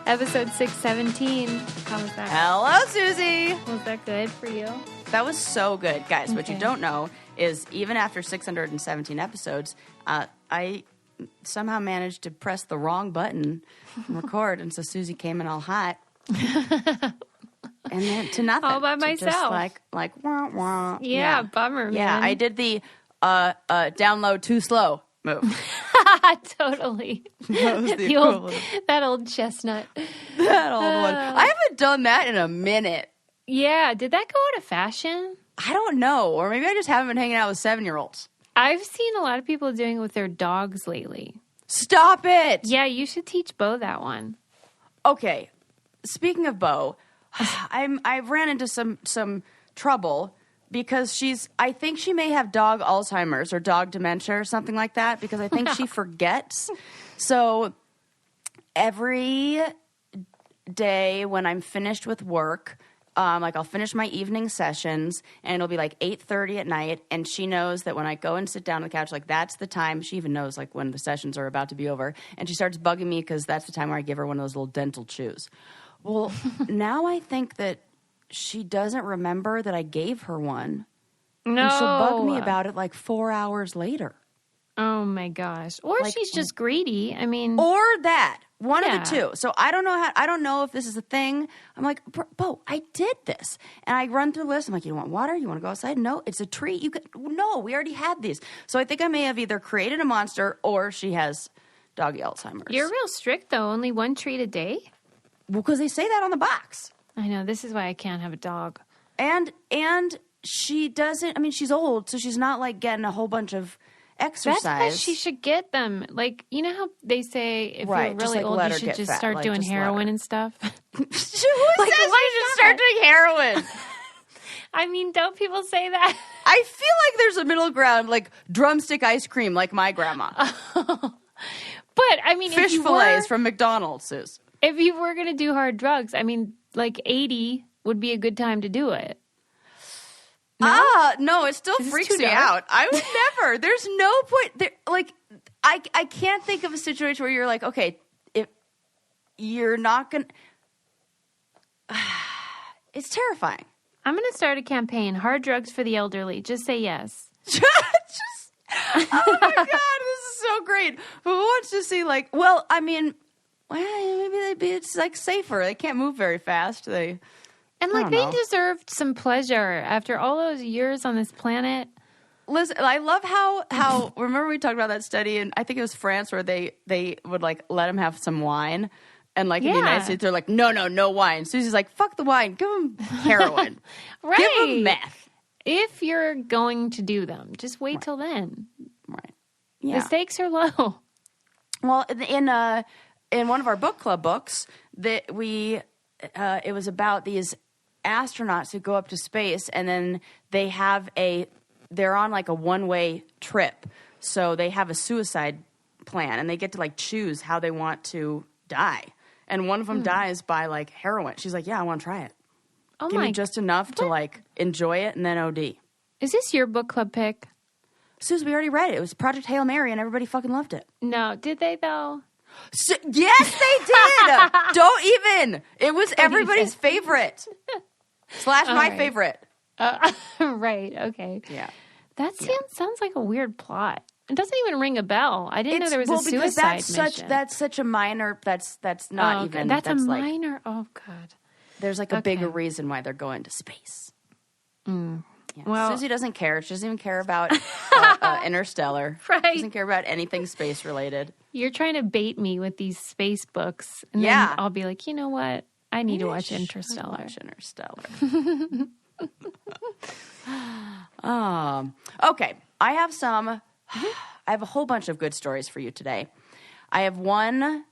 Episode 617. How was that? Hello, Susie. Was that good for you? That was so good. Guys, what you Okay. don't know is even after 617 episodes, I somehow managed to press the wrong button and record, and so Susie came in all hot. And then to nothing. All by To myself. Just like wah, wah. Yeah, bummer, man. Yeah, I did the download too slow move. Totally. That was the equivalent. That old chestnut. That old one. I haven't done that in a minute. Yeah, did that go out of fashion? I don't know. Or maybe I just haven't been hanging out with 7-year-olds. I've seen a lot of people doing it with their dogs lately. Stop it. Yeah, you should teach Bo that one. Okay. Speaking of Bo, I've ran into some trouble because I think she may have dog Alzheimer's or dog dementia or something like that because I think she forgets. So every day when I'm finished with work, I'll finish my evening sessions and it'll be like 8:30 at night, and she knows that when I go and sit down on the couch, like that's the time. She even knows like when the sessions are about to be over, and she starts bugging me because that's the time where I give her one of those little dental chews. Well, now I think that she doesn't remember that I gave her one. No. And she'll bug me about it like 4 hours later. Oh, my gosh. Or Like- she's just greedy. I mean, Or that. One Yeah. of the two. So I don't know if this is a thing. I'm like, Bo, I did this. And I run through the list. I'm like, you want water? You want to go outside? No, it's a treat. No, we already had these. So I think I may have either created a monster or she has doggy Alzheimer's. you're real strict, though. Only one treat a day? Well, because they say that on the box. I know. This is why I can't have a dog. And she doesn't, I mean, she's old, so she's not like getting a whole bunch of exercise. That's why she should get them. Like, you know how they say if Right, you're just, really like, old, let you her should get just fat. start Like, doing just let heroin her. and stuff? Who says you should start doing heroin? I mean, don't people say that? I feel like there's a middle ground, like drumstick ice cream, like my grandma. But, I mean, Fish fillets from McDonald's, Sus. if you were going to do hard drugs, I mean, like 80 would be a good time to do it. No, it still this freaks too me dark? out. I would never. There's no point. There, like, I can't think of a situation where you're like, okay, if you're not going to... It's terrifying. I'm going to start a campaign, hard drugs for the elderly. Just say yes. Oh my God, this is so great. Who wants to see, like, well, I mean, maybe it's like safer. They can't move very fast. And I like don't they know. deserved some pleasure after all those years on this planet. Listen, I love how remember we talked about that study, and I think it was France where they would like let them have some wine, and like in the Yeah. United States they're like no wine. Susie's like fuck the wine, give them heroin, Right. give them meth, If you're going to do them, just wait till then. right? The Yeah. stakes are low. Well, in one of our book club books that it was about these astronauts who go up to space, and then they're on like a one-way trip. So they have a suicide plan, and they get to like choose how they want to die. And one of them dies by like heroin. She's like, yeah, I want to try it. Oh Give my! me just enough to like enjoy it and then OD. Is this your book club pick? Suze, we already read it. It was Project Hail Mary, and everybody fucking loved it. No, did they though? So, yes, they did. Don't even. It was everybody's favorite. / my right. favorite. Right. Okay. Yeah. That sounds like a weird plot. It doesn't even ring a bell. I didn't know there was a because suicide mission. that's such a minor. That's not okay. even. That's a like, minor. Oh God. There's like a Okay. bigger reason why they're going to space. Yeah. Well- Susie doesn't care. She doesn't even care about Interstellar. Right. She doesn't care about anything space related. You're trying to bait me with these space books, and Yeah. then I'll be like, you know what? I need to watch Interstellar. Watch Interstellar. Okay, I have a whole bunch of good stories for you today. I have one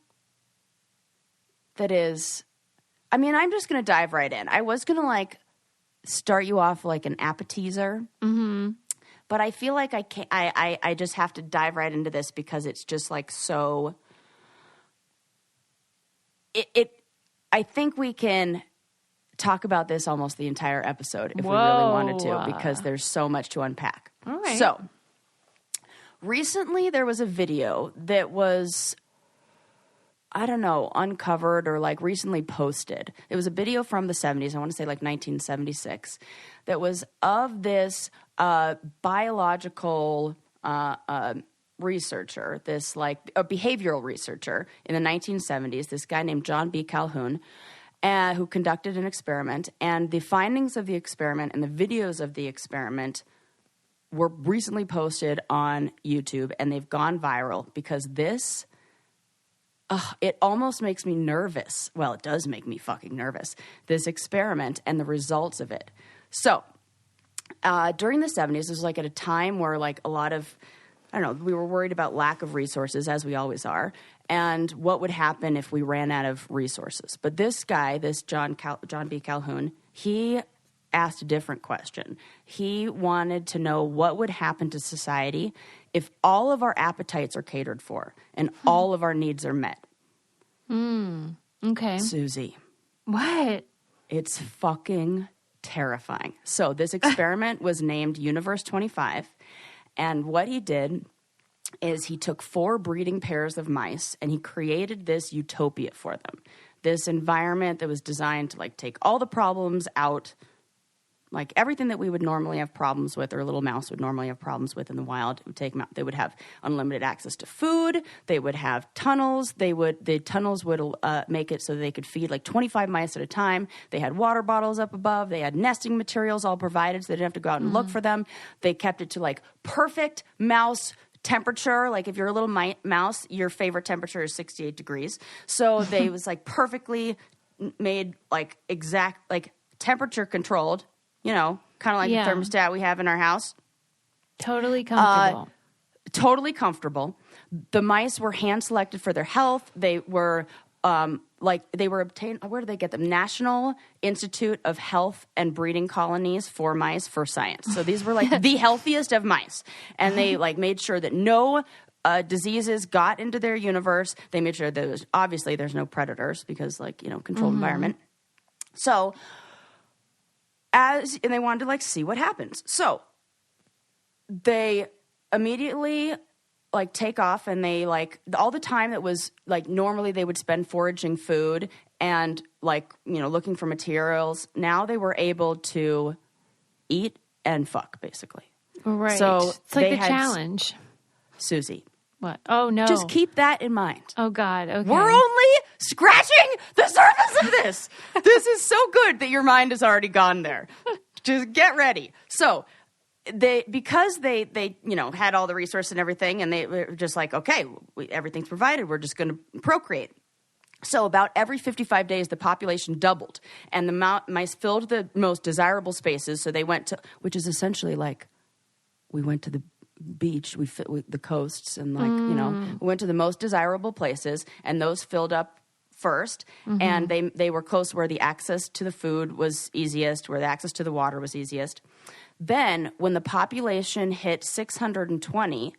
that is, I mean, I'm just going to dive right in. I was going to like start you off like an appetizer, but I feel like I can't. I just have to dive right into this because it's just like so. I think we can talk about this almost the entire episode if we really wanted to, because there's so much to unpack. All right. So, recently there was a video that was I don't know, uncovered or like recently posted. It was a video from the 70s, I want to say like 1976, that was of this biological researcher, this like a behavioral researcher in the 1970s, this guy named John B. Calhoun, who conducted an experiment. And the findings of the experiment and the videos of the experiment were recently posted on YouTube, and they've gone viral because this... it almost makes me nervous. Well, it does make me fucking nervous, this experiment and the results of it. So, during the 70s, this was like at a time where like a lot of, I don't know, we were worried about lack of resources, as we always are, and what would happen if we ran out of resources. But this guy, this John B. Calhoun, he asked a different question. He wanted to know what would happen to society if all of our appetites are catered for and all of our needs are met. Okay. Susie. What? It's fucking terrifying. So this experiment was named Universe 25. And what he did is he took 4 breeding pairs of mice and he created this utopia for them. This environment that was designed to like take all the problems out, like everything that we would normally have problems with, or a little mouse would normally have problems with in the wild. It would take them out. They would have unlimited access to food. They would have tunnels. The tunnels would make it so they could feed like 25 mice at a time. They had water bottles up above. They had nesting materials all provided, so they didn't have to go out and look for them. They kept it to like perfect mouse temperature. Like if you're a little mouse, your favorite temperature is 68 degrees. So they was like perfectly made, like exact, like temperature controlled. You know, kind of like the thermostat we have in our house. Totally comfortable. Totally comfortable. The mice were hand selected for their health. They were they were obtained. Where do they get them? National Institute of Health and Breeding Colonies for Mice for Science. So these were like the healthiest of mice, and they like made sure that no diseases got into their universe. They made sure that obviously there's no predators because controlled environment. So. And they wanted to like see what happens. So they immediately like take off, and they like all the time that was like normally they would spend foraging food and like, looking for materials. Now they were able to eat and fuck basically. Right. So it's like the challenge. Susie. What? Oh no. Just keep that in mind. Oh God. Okay. We're only scratching the surface of this. This is so good that your mind has already gone there. Just get ready. So because they had all the resources and everything, and they were just like, okay, everything's provided. We're just going to procreate. So about every 55 days, the population doubled, and the mice filled the most desirable spaces. So they went to, which is essentially like, we went to the beach, the coasts, and we went to the most desirable places, and those filled up first. And they were close where the access to the food was easiest, where the access to the water was easiest. Then when the population hit 620,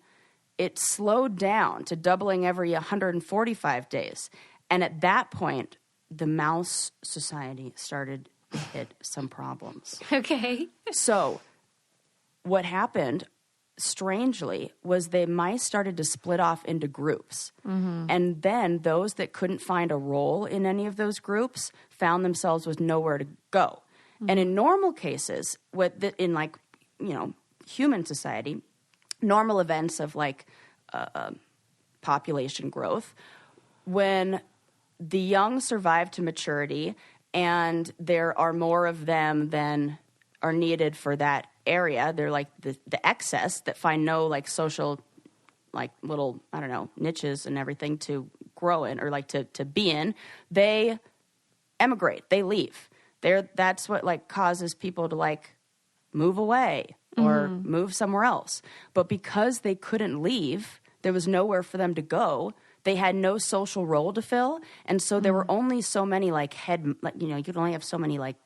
it slowed down to doubling every 145 days. And at that point, the mouse society started to hit some problems. Okay. So what happened, strangely, was the mice started to split off into groups. And then those that couldn't find a role in any of those groups found themselves with nowhere to go. And in normal cases, in human society, normal events of population growth, when the young survive to maturity and there are more of them than are needed for that area, they're like the excess that find no like social like little, I don't know, niches and everything to grow in or like to be in, they emigrate, they leave. That's what like causes people to like move away or move somewhere else. But because they couldn't leave, there was nowhere for them to go. They had no social role to fill, and so there were only so many you could only have so many like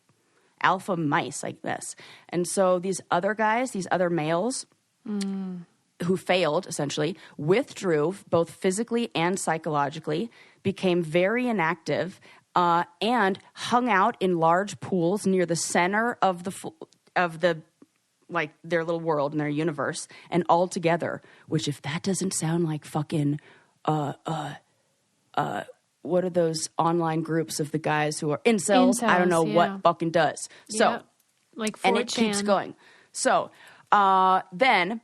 alpha mice like this. And so these other guys, these other males who failed essentially, withdrew both physically and psychologically, became very inactive, and hung out in large pools near the center of the like their little world and their universe, and all together. Which, if that doesn't sound like fucking what are those online groups of the guys who are incels? I don't know what fucking does. So, like 4chan. And it keeps going. So then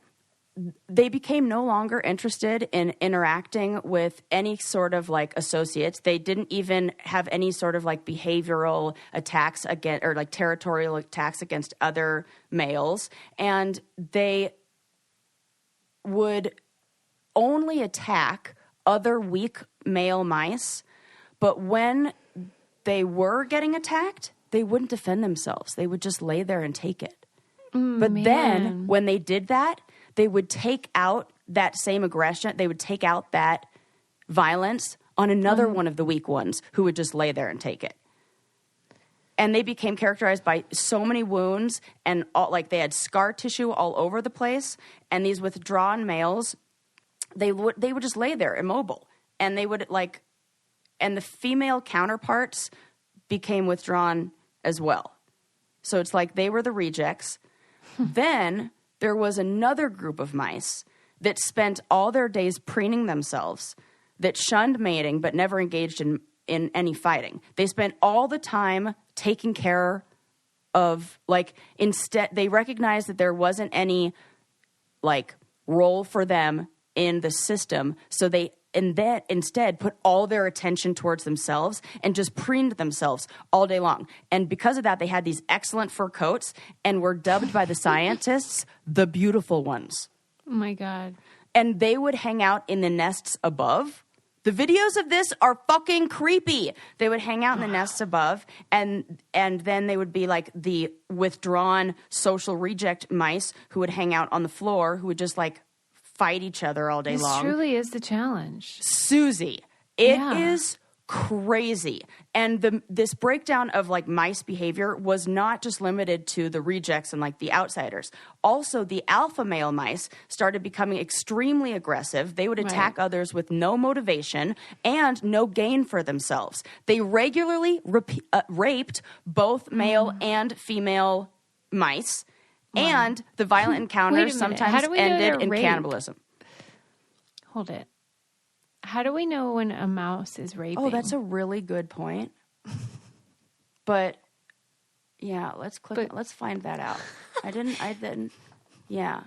they became no longer interested in interacting with any sort of like associates. They didn't even have any sort of like behavioral attacks against, or like territorial attacks against other males. And they would only attack other weak male mice. But when they were getting attacked, they wouldn't defend themselves. They would just lay there and take it. But then when they did that, they would take out that same aggression. They would take out that violence on another one of the weak ones who would just lay there and take it. And they became characterized by so many wounds and all, like they had scar tissue all over the place. And these withdrawn males, they would just lay there immobile. And they would like, and the female counterparts became withdrawn as well. So it's like they were the rejects. Then there was another group of mice that spent all their days preening themselves, that shunned mating but never engaged in any fighting. They spent all the time taking care of, like, instead, they recognized that there wasn't any, like, role for them in the system, so they instead put all their attention towards themselves and just preened themselves all day long. And because of that, they had these excellent fur coats and were dubbed by the scientists the beautiful ones. Oh my God. And they would hang out in the nests above. The videos of this are fucking creepy. They would hang out in the nests above, and then they would be like the withdrawn social reject mice who would hang out on the floor, who would just like fight each other all day long. This truly is the challenge. Susie, it is crazy. And this breakdown of like mice behavior was not just limited to the rejects and like the outsiders. Also, the alpha male mice started becoming extremely aggressive. They would attack others with no motivation and no gain for themselves. They regularly raped both male and female mice. And the violent encounters sometimes ended in cannibalism. Hold it. How do we know when a mouse is raping? Oh, that's a really good point. But yeah, let's find that out. I didn't. Yeah.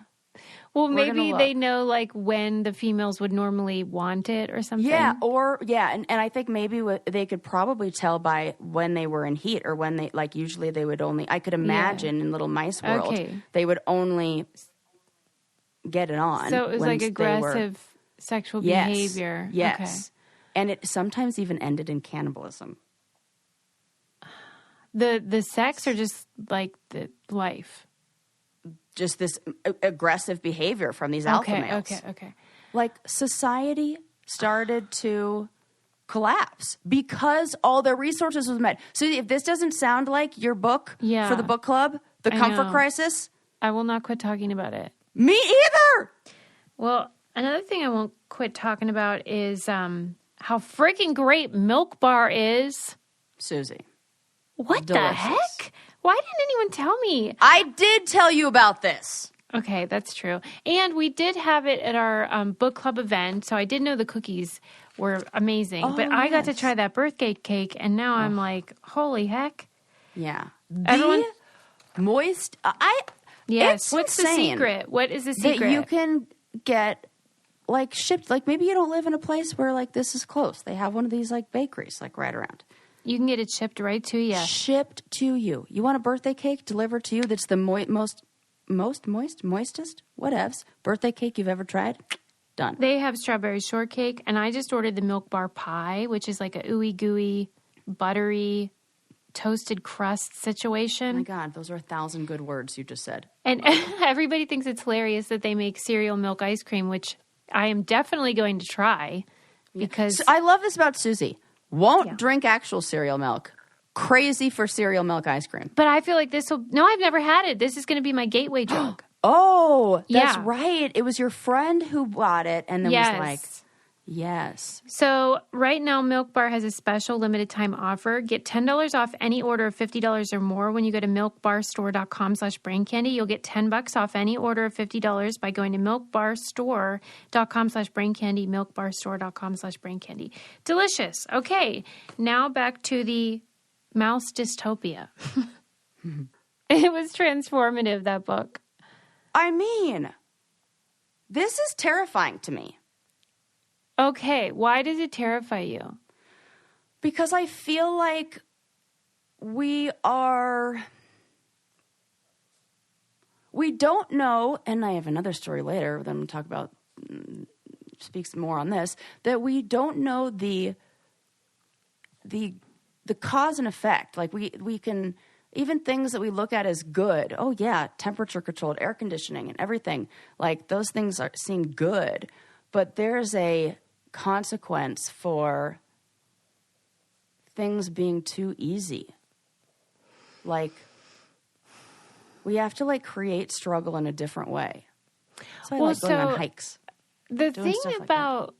Well, maybe they know like when the females would normally want it or something. Yeah, and I think maybe they could probably tell by when they were in heat or when they, like, usually they would only, I could imagine in Little Mice World, they would only get it on. So it was like aggressive sexual behavior. Yes. Okay. And it sometimes even ended in cannibalism. The sex or just like the life? Just this aggressive behavior from these alpha males. Okay. Like, society started to collapse because all their resources was met. So if this doesn't sound like your book for the book club, The Comfort Crisis, I will not quit talking about it. Me either! Well, another thing I won't quit talking about is how freaking great Milk Bar is. Susie. What the heck? Why didn't anyone tell me? I did tell you about this. Okay, that's true. And we did have it at our book club event, so I did know the cookies were amazing. But I got to try that birthday cake, and now I'm like, holy heck. Yeah. Everyone... Moist... Yes. What's the secret? What is the secret? That you can get, like, shipped. Like, maybe you don't live in a place where, like, this is close. They have one of these, like, bakeries, like, right around. You can get it shipped right to you. Shipped to you. You want a birthday cake delivered to you that's the moistest, whatevs, birthday cake you've ever tried? Done. They have strawberry shortcake, and I just ordered the Milk Bar pie, which is like a ooey gooey, buttery, toasted crust situation. Oh my God, those are 1,000 good words you just said. And everybody thinks it's hilarious that they make cereal milk ice cream, which I am definitely going to try because... So I love this about Susie. Won't drink actual cereal milk. Crazy for cereal milk ice cream. But I feel like this will... No, I've never had it. This is going to be my gateway drug. Oh, that's right. It was your friend who bought it and then was like... Yes. So right now, Milk Bar has a special limited time offer. Get $10 off any order of $50 or more when you go to milkbarstore.com/braincandy. You'll get $10 off any order of $50 by going to milkbarstore.com/braincandy, milkbarstore.com/braincandy. Delicious. Okay, now back to the mouse dystopia. It was transformative, that book. I mean, this is terrifying to me. Okay, why does it terrify you? Because I feel like we don't know, and I have another story later that I'm going to talk about, speaks more on this, that we don't know the cause and effect. Like we can, even things that we look at as good, oh yeah, temperature controlled, air conditioning and everything, like those things seem good, but there's a consequence for things being too easy. Like, we have to like create struggle in a different way. So I like going on hikes. The thing about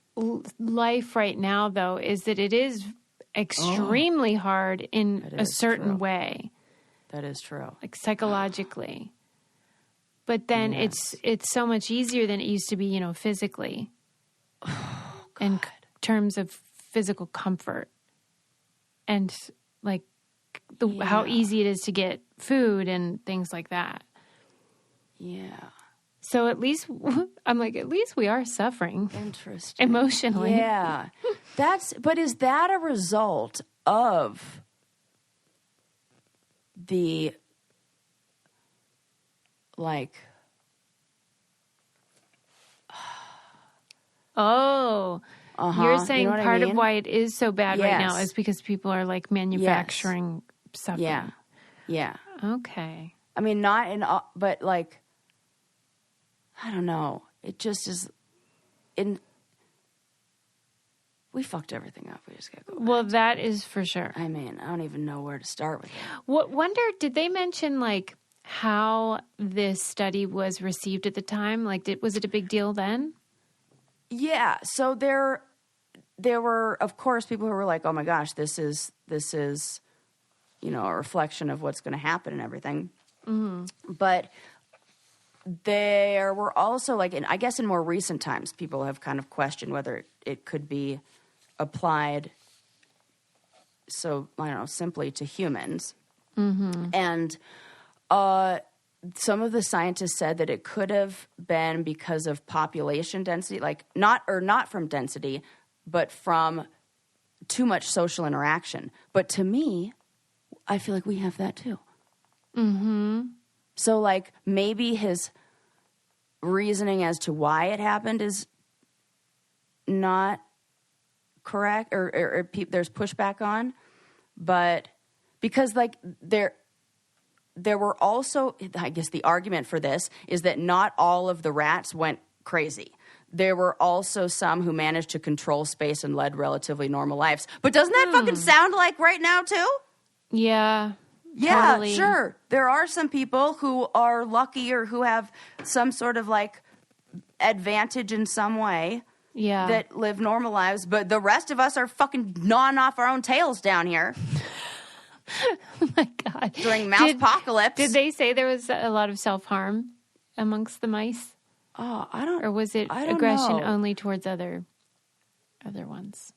life right now, though, is that it is extremely hard in a certain way. That is true. Like psychologically. But then it's so much easier than it used to be, physically. In terms of physical comfort and like how easy it is to get food and things like that. Yeah. So at least we are suffering. Interesting. Emotionally. Yeah. But is that a result of the like you're saying part of why it is so bad right now is because people are like manufacturing stuff. Yeah. Okay. I mean, but like, I don't know. It just is. We fucked everything up. We just gotta go. Well, that is for sure. I mean, I don't even know where to start with it. Did they mention like how this study was received at the time? Like, was it a big deal then? Yeah, so there were, of course, people who were like, "Oh my gosh, this is a reflection of what's going to happen and everything." Mm-hmm. But there were also like, I guess in more recent times, people have kind of questioned whether it could be applied. So I don't know, simply to humans, and some of the scientists said that it could have been because of population density, like not from density, but from too much social interaction. But to me, I feel like we have that too. Mm-hmm. So like maybe his reasoning as to why it happened is not correct, or there's pushback on, but because like there were also, I guess the argument for this is that not all of the rats went crazy. There were also some who managed to control space and led relatively normal lives. But doesn't that fucking sound like right now too? Yeah. Yeah, totally. Sure. There are some people who are lucky or who have some sort of like advantage in some way. Yeah. That live normal lives, but the rest of us are fucking gnawing off our own tails down here. Oh my God. During mouse-apocalypse. Did they say there was a lot of self-harm amongst the mice? Oh, I don't. Or was it aggression only towards other ones?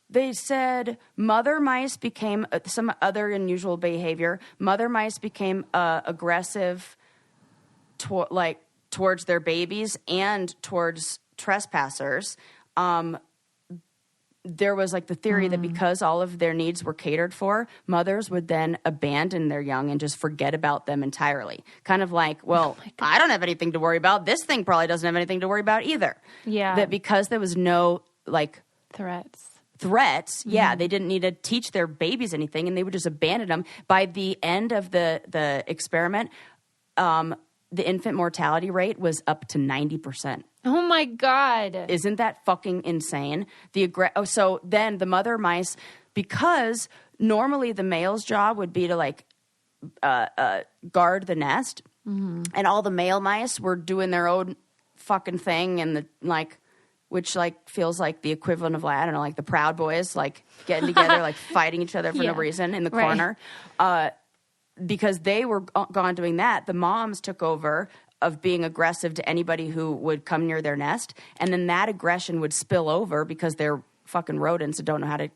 They said mother mice became some other unusual behavior. Mother mice became aggressive towards their babies and towards trespassers. There was like the theory that because all of their needs were catered for, mothers would then abandon their young and just forget about them entirely. Kind of like, well, I don't have anything to worry about. This thing probably doesn't have anything to worry about either. Yeah. That because there was no like threats, yeah, they didn't need to teach their babies anything and they would just abandon them. By the end of the experiment, the infant mortality rate was up to 90%. Oh my God. Isn't that fucking insane? So then the mother mice, because normally the male's job would be to like guard the nest, and all the male mice were doing their own fucking thing in the like which like feels like the equivalent of like, I don't know, like the Proud Boys, like getting together, like fighting each other for no reason in the corner. Because they were gone doing that, the moms took over of being aggressive to anybody who would come near their nest. And then that aggression would spill over because they're fucking rodents and don't know how to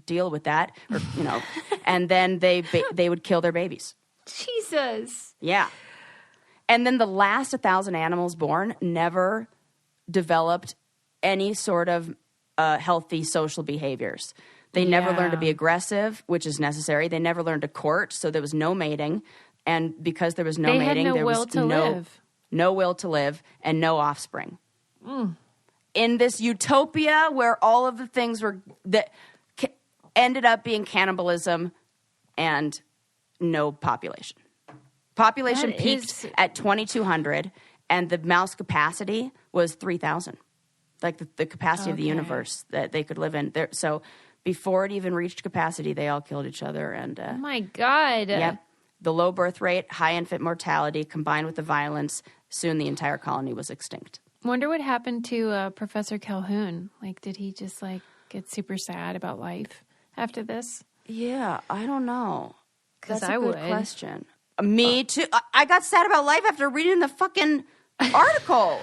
deal with that, or, you know, and then they would kill their babies. Jesus. Yeah. And then the last 1,000 animals born never developed any sort of healthy social behaviors. They never learned to be aggressive, which is necessary. They never learned to court, so there was no mating. And because there was no mating, there was no will to live and no offspring. In this utopia where all of the things were that ended up being cannibalism and no population. Population peaked at 2,200, and the mouse capacity was 3,000. Like the capacity of the universe that they could live in. So before it even reached capacity, they all killed each other. And oh my God. Yep. The low birth rate, high infant mortality, combined with the violence, soon the entire colony was extinct. Wonder what happened to Professor Calhoun. Like, did he just like get super sad about life after this? Yeah, I don't know. That's a good question. Me too. I got sad about life after reading the fucking article.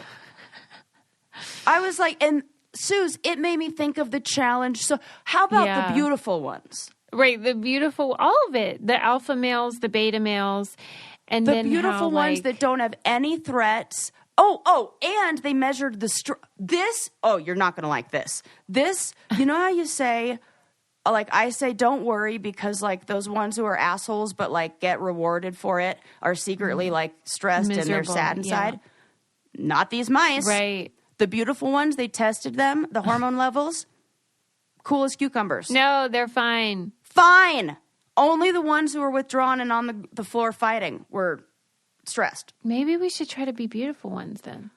I was like, and Suze, it made me think of the challenge. So how about the beautiful ones? Right, the beautiful, all of it. The alpha males, the beta males. And then beautiful ones that don't have any threats. And they measured the you're not going to like this. This, you know how you say, like I say, don't worry because like those ones who are assholes but like get rewarded for it are secretly like stressed and they're sad inside. Not these mice. Right. The beautiful ones, they tested them, the hormone levels, cool as cucumbers. No, they're fine. Fine. Only the ones who were withdrawn and on the floor fighting were stressed. Maybe we should try to be beautiful ones then.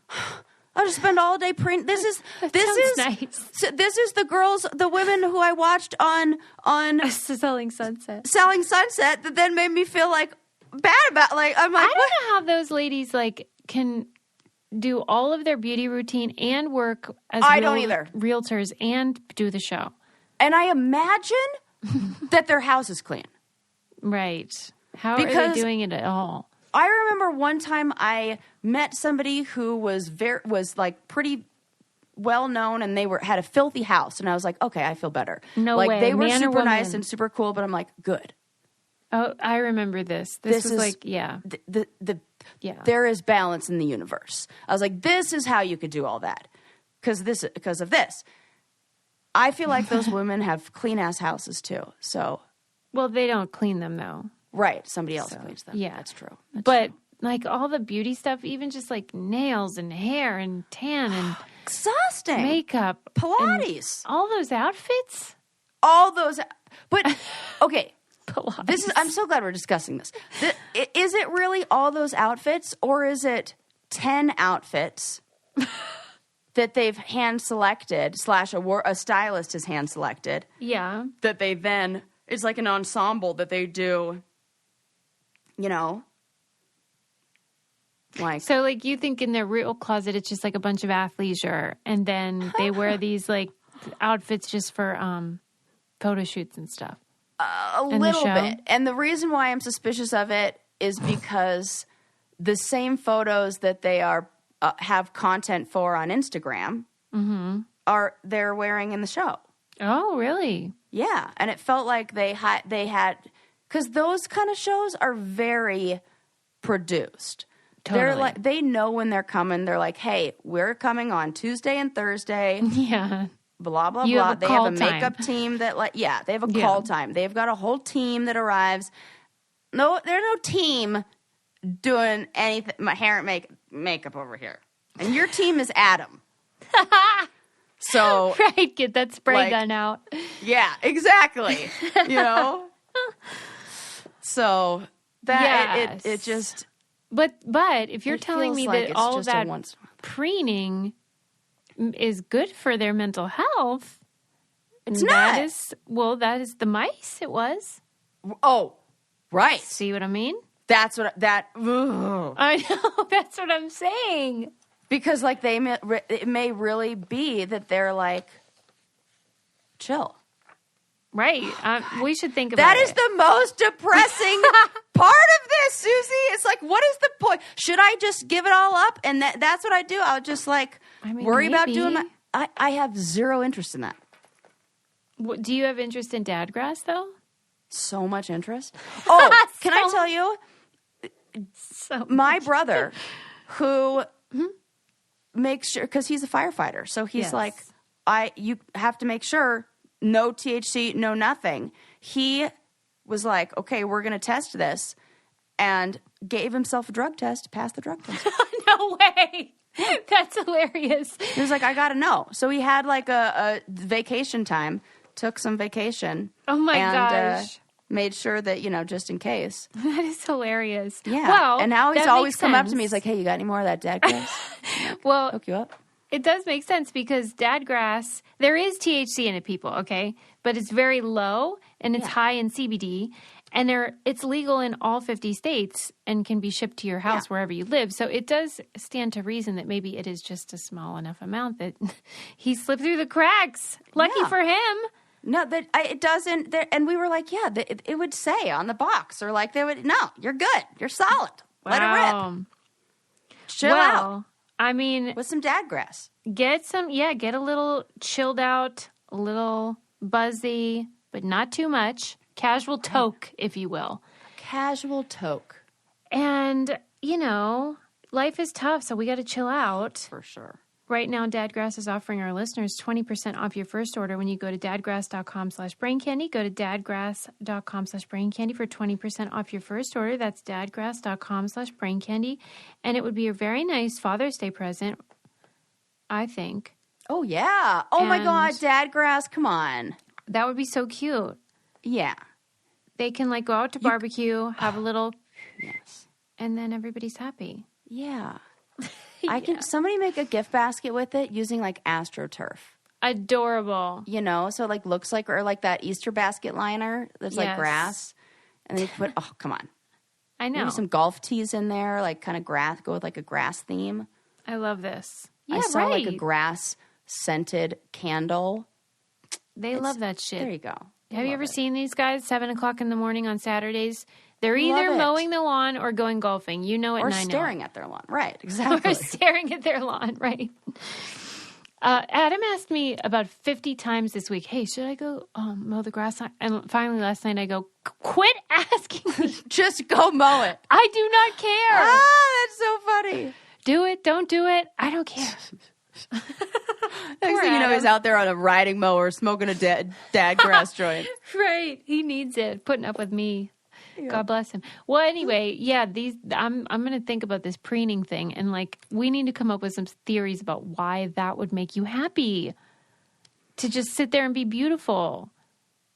I'll just spend all day This is nice. So this is the women who I watched on Selling Sunset. That then made me feel like bad about I'm like I don't know how those ladies like can do all of their beauty routine and work as don't either. Realtors and do the show. And I imagine that their house is clean. Right. How are they doing it at all? I remember one time I met somebody who was like pretty well known, and they had a filthy house, and I was like, okay, I feel better. No like way. They were Man super nice and super cool, but I'm like, good. Oh, I remember this. This was like, there is balance in the universe. I was like, this is how you could do all that because of this. I feel like those women have clean ass houses too. So, well, they don't clean them though. Right. Somebody else cleans them. Yeah. That's true. But like all the beauty stuff, even just like nails and hair and tan and exhausting makeup, Pilates, all those outfits, but okay. Pilates. I'm so glad we're discussing this. Is it really all those outfits, or is it 10 outfits that they've hand selected / a stylist has hand selected? Yeah. That they then, it's like an ensemble that they do, you know? Like, so like you think in their real closet it's just like a bunch of athleisure, and then they wear these like outfits just for photo shoots and stuff. A little bit. And the reason why I'm suspicious of it is because the same photos that they are have content for on Instagram they're wearing in the show. Oh, really? Yeah, and it felt like they had because those kind of shows are very produced. Totally. They're like, they know when they're coming. They're like, hey, we're coming on Tuesday and Thursday. Yeah. Blah, blah, you blah. Have they have a makeup team that they have a call time. They've got a whole team that arrives. No, there's no team doing anything. My hair and makeup over here. And your team is Adam. So. Right, get that spray gun out. Yeah, exactly. You know? So that it just. But if you're telling me that all of that preening is good for their mental health, it's not. That is the mice. It was. Oh, right. See what I mean? That's what I know. That's what I'm saying. Because like it may really be that they're like, chill. Right. We should think about That is the most depressing part of this, Susie. It's like, what is the point? Should I just give it all up? And that's what I do. I'll just like worry about doing my... I have zero interest in that. Do you have interest in dadgrass, though? So much interest. Oh, can I tell you? My brother, who makes sure, because he's a firefighter, so he's like, you have to make sure no THC, no nothing. He was like, okay, we're going to test this, and gave himself a drug test to pass the drug test. No way. That's hilarious. He was like, I got to know. So he had like a vacation time, took some vacation. Oh my gosh. Made sure that, just in case. That is hilarious. Yeah. Well, and now he's always come up to me. He's like, hey, you got any more of that dadgrass? Well, hook you up. It does make sense because dadgrass, there is THC in it, people, okay? But it's very low and it's high in CBD. And it's legal in all 50 states and can be shipped to your house wherever you live. So it does stand to reason that maybe it is just a small enough amount that he slipped through the cracks. Lucky for him. No, it doesn't. And we were like, it would say on the box, or like they would, no, you're good. You're solid. Let it rip. Chill out. I mean, with some dadgrass. Get a little chilled out, a little buzzy, but not too much. Casual toke, if you will. Casual toke. And, life is tough, so we got to chill out. For sure. Right now, Dadgrass is offering our listeners 20% off your first order when you go to dadgrass.com/braincandy. Go to dadgrass.com/braincandy for 20% off your first order. That's dadgrass.com/braincandy. And it would be a very nice Father's Day present, I think. Oh, yeah. Oh, my God. Dadgrass, come on. That would be so cute. Yeah. They can, go out to barbecue, have a little... Yes. And then everybody's happy. Yeah. Somebody make a gift basket with it using AstroTurf. Adorable. So it looks like, or that Easter basket liner that's grass. And then you put, oh, come on. I know. Maybe some golf tees in there, kind of grass, go with a grass theme. I love this. Yeah, I saw a grass scented candle. They love that shit. There you go. Have you ever seen these guys 7:00 in the morning on Saturdays? They're either mowing the lawn or going golfing. You know it, or and I know staring at their lawn. Right, exactly. Or staring at their lawn, right. Adam asked me about 50 times this week, hey, should I go mow the grass? And finally last night I go, quit asking me. Just go mow it. I do not care. That's so funny. Do it, don't do it. I don't care. Next thing you know, he's out there on a riding mower smoking a dad grass joint. Right. He needs it. Putting up with me. Yeah. God bless him. Well, anyway, I'm going to think about this preening thing, and we need to come up with some theories about why that would make you happy to just sit there and be beautiful.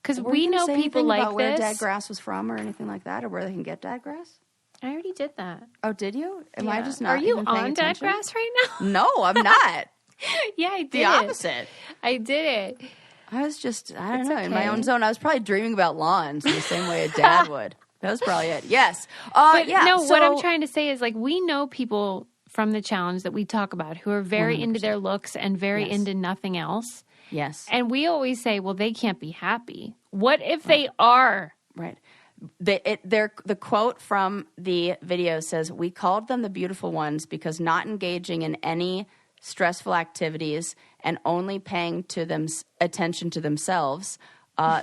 Because we know people like about this. Where dad grass was from, or anything like that, or where they can get dad grass. I already did that. Oh, did you? Am I just not? Are you even on dad grass right now? No, I'm not. Yeah, I did the opposite. I did it. I was just, I don't know, in my own zone. I was probably dreaming about lawns in the same way a dad would. That was probably it. Yes. What I'm trying to say is we know people from the challenge that we talk about who are very 100%. Into their looks and very into nothing else. Yes. And we always say, well, they can't be happy. What if they are? Right. The quote from the video says, we called them the beautiful ones because not engaging in any stressful activities and only paying attention to themselves,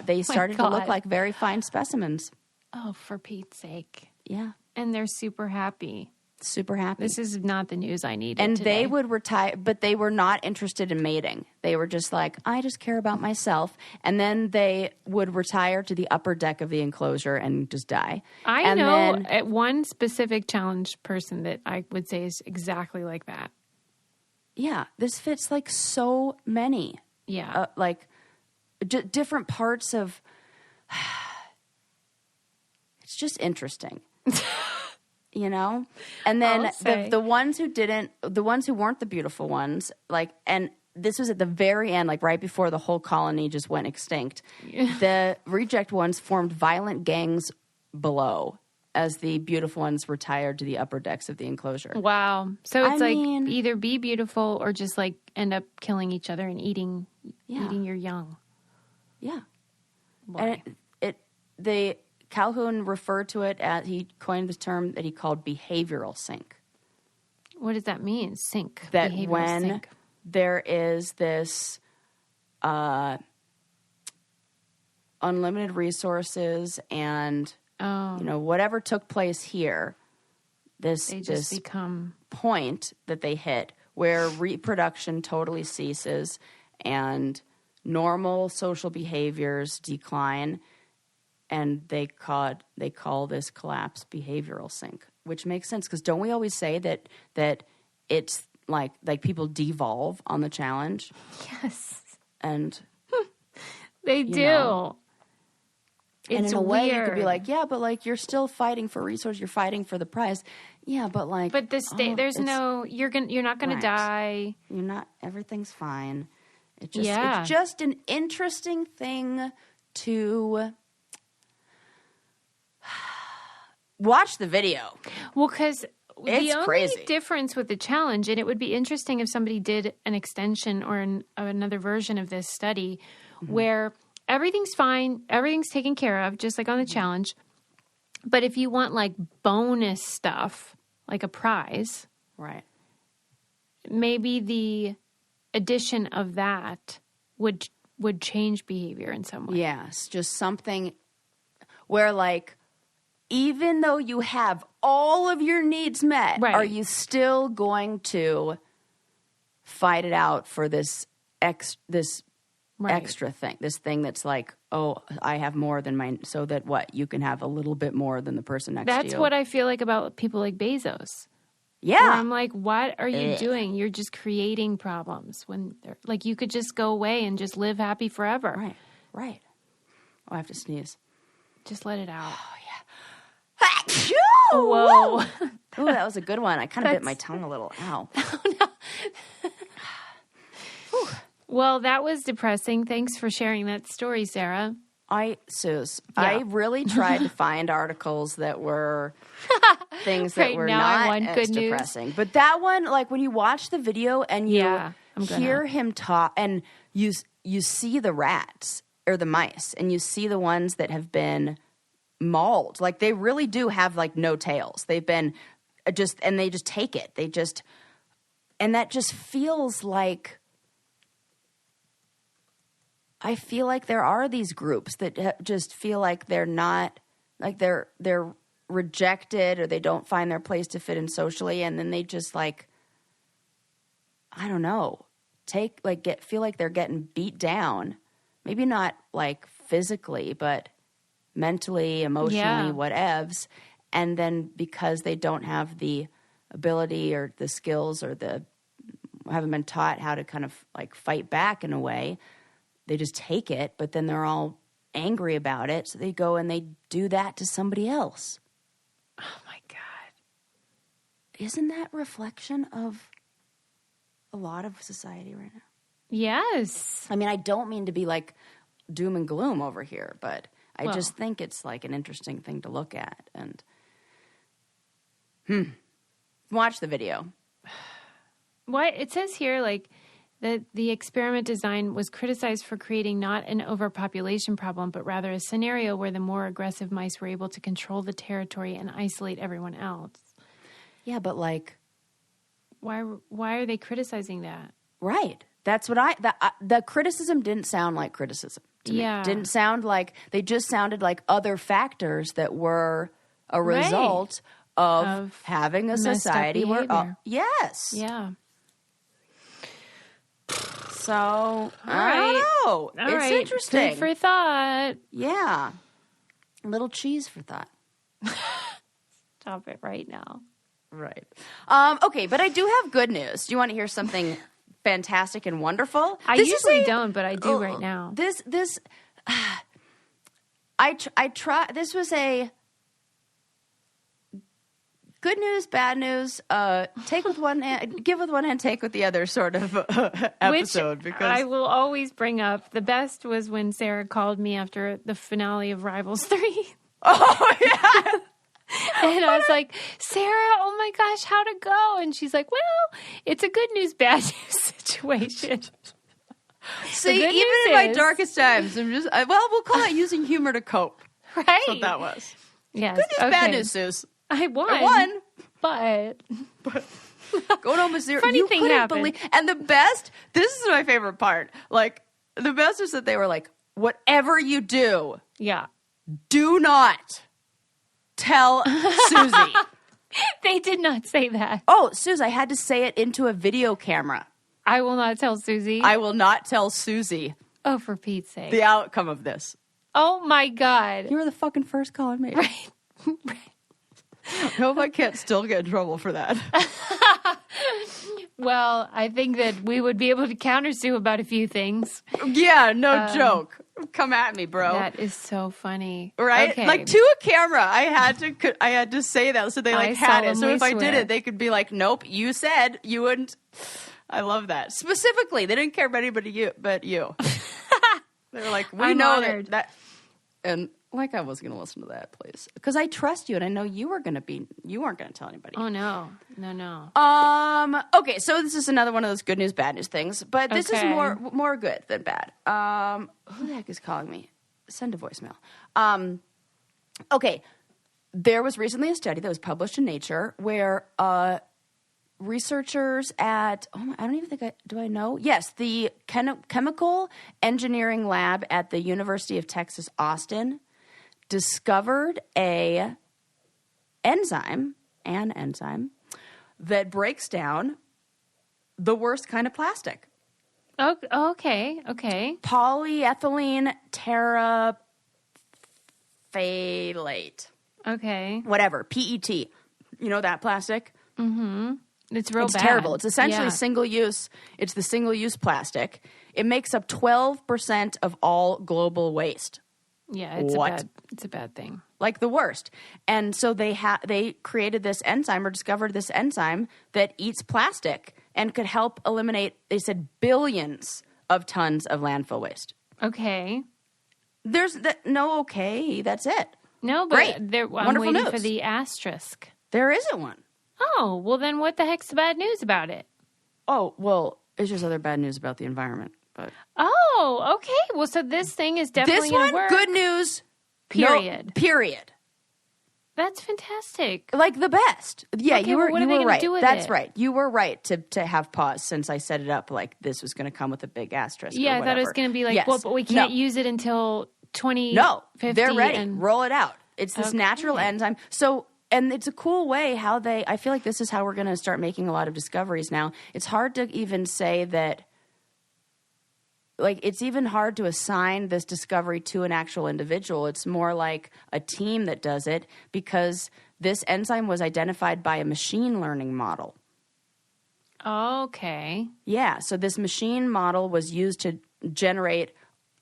they started to look like very fine specimens. Oh, for Pete's sake. Yeah. And they're super happy. Super happy. This is not the news I needed And today. they would retire, but they were not interested in mating. They were just like, I just care about myself. And then they would retire to the upper deck of the enclosure and just die. I know one specific challenge person that I would say is exactly like that. Yeah. This fits so many. Yeah. Different parts of... It's just interesting. And then the ones who weren't the beautiful ones, and this was at the very end, right before the whole colony just went extinct. The reject ones formed violent gangs below. as the beautiful ones retired to the upper decks of the enclosure. Wow. So it's mean, either be beautiful or just like end up killing each other and eating your young. Yeah. Boy. And the Calhoun referred to it as, he coined the term that he called behavioral sink. What does that mean? Sink. That Behavioral when sink. there is this unlimited resources and whatever took place here, They just become point that they hit where reproduction totally ceases and normal social behaviors decline, and they call this collapse behavioral sink, which makes sense because don't we always say that it's like people devolve on the challenge? Yes, and they do. And It's in a way, weird. you could be like, yeah, but like you're still fighting for resource, you're fighting for the prize. Yeah, but like, but the state, you're not gonna right. die. You're not. Everything's fine. It's just an interesting thing to watch the video. Well, because the only crazy difference with the challenge, and it would be interesting if somebody did an extension or another version of this study where everything's fine, everything's taken care of, just like on the challenge. But if you want like bonus stuff, like a prize, right? Maybe the addition of that would change behavior in some way. Yes, just something where like, even though you have all of your needs met, right. are you still going to fight it out for this Right. extra thing, this thing that's like, oh, I have more than mine, so that what? You can have a little bit more than the person next to you. That's what I feel like about people like Bezos. Yeah. Where I'm like, what are you doing? You're just creating problems when like you could just go away and just live happy forever. Right. Oh, I have to sneeze. Just let it out. Oh, Whoa. Ooh, that was a good one. I kind of bit my tongue a little. Ow. Well, that was depressing. Thanks for sharing that story, Sarah. Suze, Yeah. I really tried to find articles that were things that Right, were now I not want as good news. depressing. But that one, like when you watch the video and you hear him talk and you see the rats or the mice and you see the ones that have been mauled, like they really do have like no tails. They've been and they just take it. And that just feels like, I feel like there are these groups that just feel like they're not, like they're rejected or they don't find their place to fit in socially, and then they just like, I don't know, feel like they're getting beat down. Maybe not like physically, but mentally, emotionally, whatevs. And then because they don't have the ability or the skills or haven't been taught how to kind of like fight back in a way, they just take it, but then they're all angry about it. So they go and they do that to somebody else. Oh, my God. Isn't that reflection of a lot of society right now? Yes. I mean, I don't mean to be like doom and gloom over here, but I just think it's like an interesting thing to look at. And watch the video. What it says here, like, the experiment design was criticized for creating not an overpopulation problem, but rather a scenario where the more aggressive mice were able to control the territory and isolate everyone else. Yeah, but like, why are they criticizing that? Right. That's what the criticism didn't sound like criticism to me. Didn't sound like, they just sounded like other factors that were a result of having a society where, yes. Yeah. So, I don't know. It's interesting. Food for thought. Yeah. A little cheese for thought. Stop it right now. Right. Okay, but I do have good news. Do you want to hear something fantastic and wonderful? I usually don't, but I do right now. This was a good news, bad news, take with one hand, give with one hand, take with the other sort of episode. Which because I will always bring up. The best was when Sarah called me after the finale of Rivals 3. Oh, yeah. And I was like, Sarah, oh my gosh, how'd it go? And she's like, well, it's a good news, bad news situation. See, even in my darkest times, we'll call that using humor to cope. Right. That's what that was. Yes. Good news, bad news, Suze. I won. But going home with zero. Funny you thing couldn't happened. believe. And the best, this is my favorite part. Like, the best is that they were like, whatever you do, yeah. do not tell Susie. They did not say that. Oh, Suze, I had to say it into a video camera. I will not tell Susie. I will not tell Susie Oh, for Pete's sake. the outcome of this. Oh, my God. You were the fucking first call I made. Right. I hope I can't still get in trouble for that. Well, I think that we would be able to countersue about a few things. Yeah, no joke. Come at me, bro. That is so funny. Right? Okay. Like, to a camera, I had to say that so they had it. So if I did swear. it, they could be like, nope, you said you wouldn't. I love that. Specifically, they didn't care about anybody but you. They were like, we I'm know honored. that. And like, I was going to listen to that, please. Because I trust you and I know you weren't going to tell anybody. Oh, no. No. Okay, so this is another one of those good news, bad news things, but this is Okay. more good than bad. Who the heck is calling me? Send a voicemail. Okay, there was recently a study that was published in Nature where researchers at, I don't even think do I know? Yes, the Chemical Engineering Lab at the University of Texas, Austin, discovered an enzyme that breaks down the worst kind of plastic. Okay. Polyethylene terephthalate. Okay. Whatever. PET. You know that plastic? It's real It's bad. terrible. It's essentially Yeah. single-use. It's the single-use plastic. It makes up 12% of all global waste. Yeah, it's a bad thing. Like the worst. And so they created this enzyme or discovered this enzyme that eats plastic and could help eliminate, they said, billions of tons of landfill waste. Okay. That's it. No, but Great. I'm Wonderful waiting news. for the asterisk. There isn't one. Oh, well then what the heck's the bad news about it? Oh, well, it's just other bad news about the environment. But Oh, okay. Well, so this thing is definitely this going one, to work. good news. Period. No, period. That's fantastic. Like the best. Yeah, Okay, you well, were what are they you were gonna right. do with That's it? right. You were right to have pause since I set it up like this was going to come with a big asterisk. Yeah, or I thought it was whatever. going to be like, Yes. well, but we can't No. use it until 2050. No, they're ready. And Roll it out. It's this Okay. natural enzyme. So, and it's a cool way how I feel like this is how we're going to start making a lot of discoveries now. It's hard to even say that, like, it's even hard to assign this discovery to an actual individual. It's more like a team that does it because this enzyme was identified by a machine learning model. Okay. Yeah, so this machine model was used to generate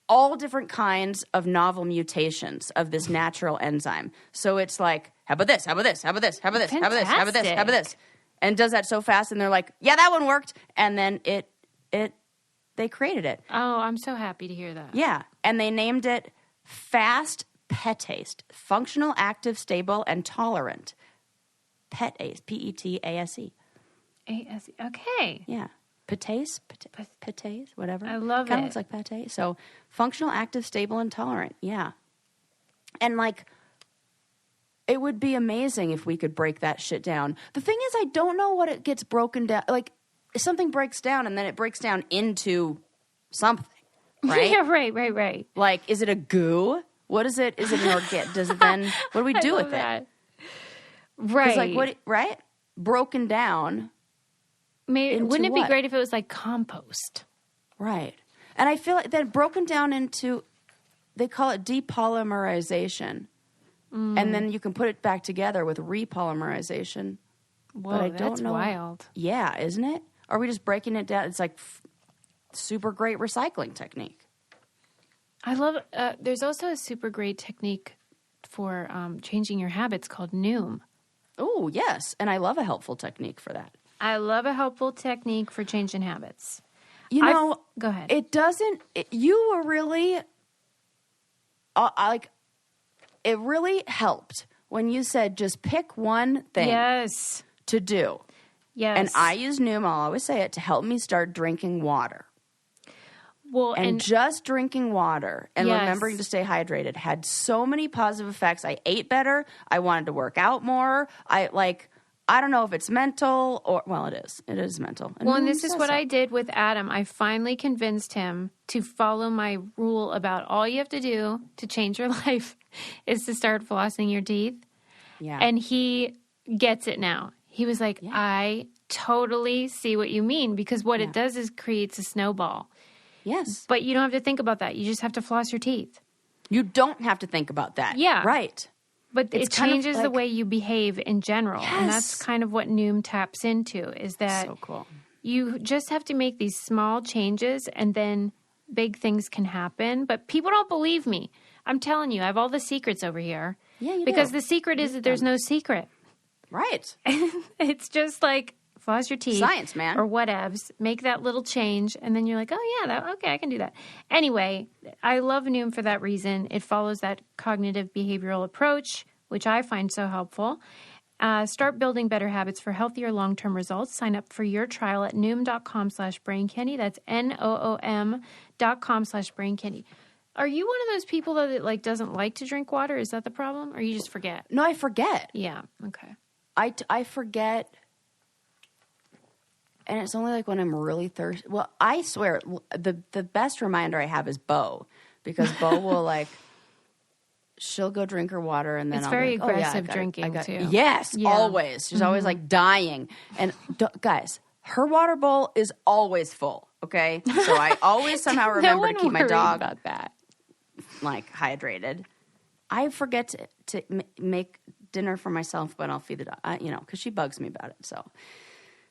all different kinds of novel mutations of this natural enzyme. So it's like, how about this? How about this? How about this? How about this? How about this? How about this? How about this? And does that so fast, and they're like, yeah, that one worked. And then they created it. Oh, I'm so happy to hear that. Yeah, and they named it Fast PETASE, Functional, Active, Stable, and Tolerant. PETASE, P-E-T-A-S-E. A-S-E. Okay. Yeah. PETASE, whatever. I love Kind it. of looks like pate. So, functional, active, stable, and tolerant. Yeah. And, like, it would be amazing if we could break that shit down. The thing is, I don't know what it gets broken down. Like, if something breaks down and then it breaks down into something, right? Yeah, right. Like, is it a goo? What is it? Is it an organic? Does it then, what do we do I with love it? that. Right. Like, what, right? Broken down. Maybe, into wouldn't it be what? great if it was like compost? Right. And I feel like that broken down into, they call it depolymerization. And then you can put it back together with repolymerization. Whoa, but I don't that's know. wild. Yeah, isn't it? Are we just breaking it down? It's like super great recycling technique. I love, there's also a super great technique for changing your habits called Noom. Oh, yes. And I love a helpful technique for that. I love a helpful technique for changing habits. You know, go ahead. It doesn't, you were really, it really helped when you said just pick one thing Yes. to do. Yes. And I use Noom, I'll always say it, to help me start drinking water. Well, And just drinking water and Yes. remembering to stay hydrated had so many positive effects. I ate better. I wanted to work out more. I don't know if it's mental or, well, it is. It is mental. Well, and this is what I did with Adam. I finally convinced him to follow my rule about all you have to do to change your life is to start flossing your teeth. Yeah. And he gets it now. He was like, I totally see what you mean, because what it does is creates a snowball. Yes. But you don't have to think about that. You just have to floss your teeth. You don't have to think about that. Yeah. Right. But It's it kind of changes the like- way you behave in general. And that's Yes. kind of what Noom taps into, is that So cool. you just have to make these small changes and then big things can happen. But people don't believe me. I'm telling you, I have all the secrets over here. Yeah, you Because do. the secret is that there's no secret. Right. It's just like floss your teeth. Science, man. Or whatevs. Make that little change. And then you're like, oh, yeah, okay, I can do that. Anyway, I love Noom for that reason. It follows that cognitive behavioral approach, which I find so helpful. Start building better habits for healthier long-term results. Sign up for your trial at Noom.com/braincandy. That's NOOM.com/braincandy. Are you one of those people that doesn't like to drink water? Is that the problem? Or you just forget? No, I forget. Yeah. Okay. I forget. And it's only like when I'm really thirsty. Well, I swear, the best reminder I have is Bo. Because Bo will she'll go drink her water and then It's I'll very be like, aggressive drinking, too. Yes, Yeah. always. She's always dying. And guys, her water bowl is always full, okay? So I always somehow remember to keep my dog about that. Hydrated. I forget to make dinner for myself, but I'll feed the dog, because she bugs me about it. So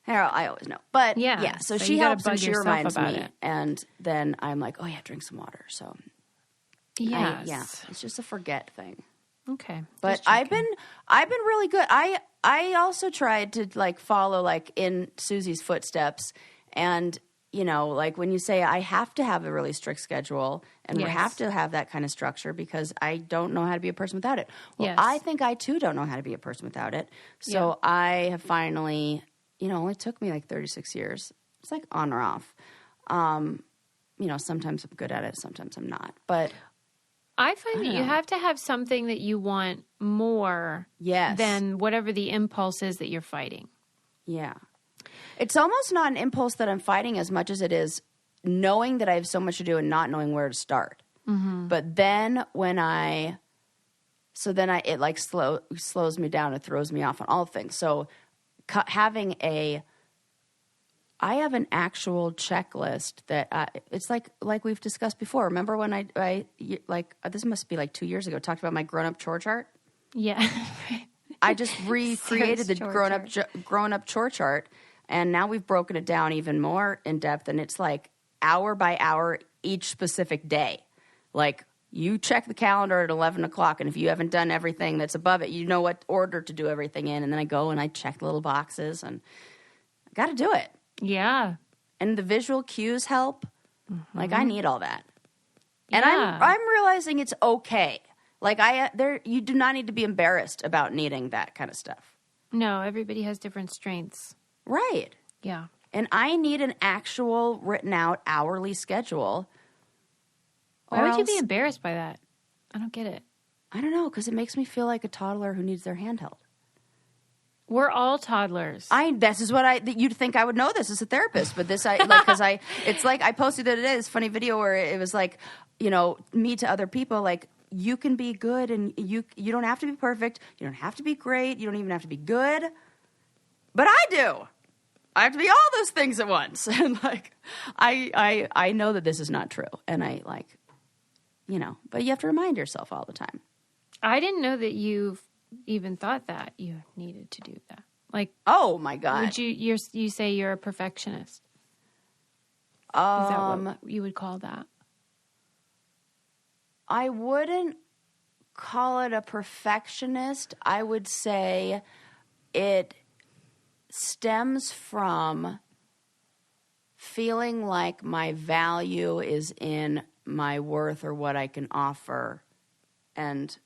I always know. But Yeah, so so she you gotta helps and bug she yourself reminds about me. it. And then I'm like, oh yeah, drink some water. So Yes. it's just a forget thing. Okay. But Just I've checking. been really good. I also tried to follow in Susie's footsteps, and when you say I have to have a really strict schedule and we Yes. have to have that kind of structure because I don't know how to be a person without it. Well, Yes. I think I too don't know how to be a person without it. So I have finally, it only took me 36 years. It's on or off. Sometimes I'm good at it, sometimes I'm not. But I find that don't you know. have to have something that you want more Yes. than whatever the impulse is that you're fighting. yeah. It's almost not an impulse that I'm fighting as much as it is knowing that I have so much to do and not knowing where to start. Mm-hmm. But then it slows me down. It throws me off on all things. So I have an actual checklist that it's like we've discussed before. Remember when this must be 2 years ago, talked about my grown-up chore chart? Yeah. I just recreated the Sarah's chore grown-up chore chart, and now we've broken it down even more in depth, and it's hour by hour each specific day. You check the calendar at 11 o'clock, and if you haven't done everything that's above it, you know what order to do everything in, and then I go and I check the little boxes, and I got to do it. Yeah. And the visual cues help. Mm-hmm. I need all that. And Yeah. I'm realizing it's okay. You do not need to be embarrassed about needing that kind of stuff. No, everybody has different strengths. Right. Yeah. And I need an actual written out hourly schedule. Why or would you be else- embarrassed by that? I don't get it. I don't know, because it makes me feel like a toddler who needs their hand held. We're all toddlers. This is what you'd think I would know this as a therapist, but because I posted the other day this funny video where it was me to other people, you can be good and you don't have to be perfect. You don't have to be great. You don't even have to be good. But I do. I have to be all those things at once. And I know that this is not true. And but you have to remind yourself all the time. I didn't know that you even thought that you needed to do that. Oh my God. Would you say you're a perfectionist? Is that what you would call that? I wouldn't call it a perfectionist. I would say it stems from feeling like my value is in my worth or what I can offer and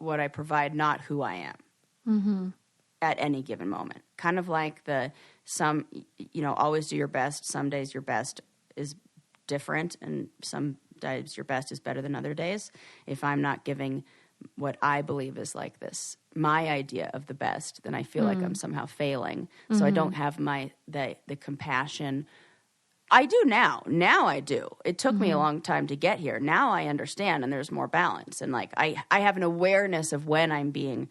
what I provide, not who I am at any given moment. Kind of like always do your best. Some days your best is different, and some days your best is better than other days. If I'm not giving what I believe is like this, my idea of the best, then I feel like I'm somehow failing. So I don't have the compassion. I do now. Now I do. It took me a long time to get here. Now I understand, and there's more balance. And like I have an awareness of when I'm being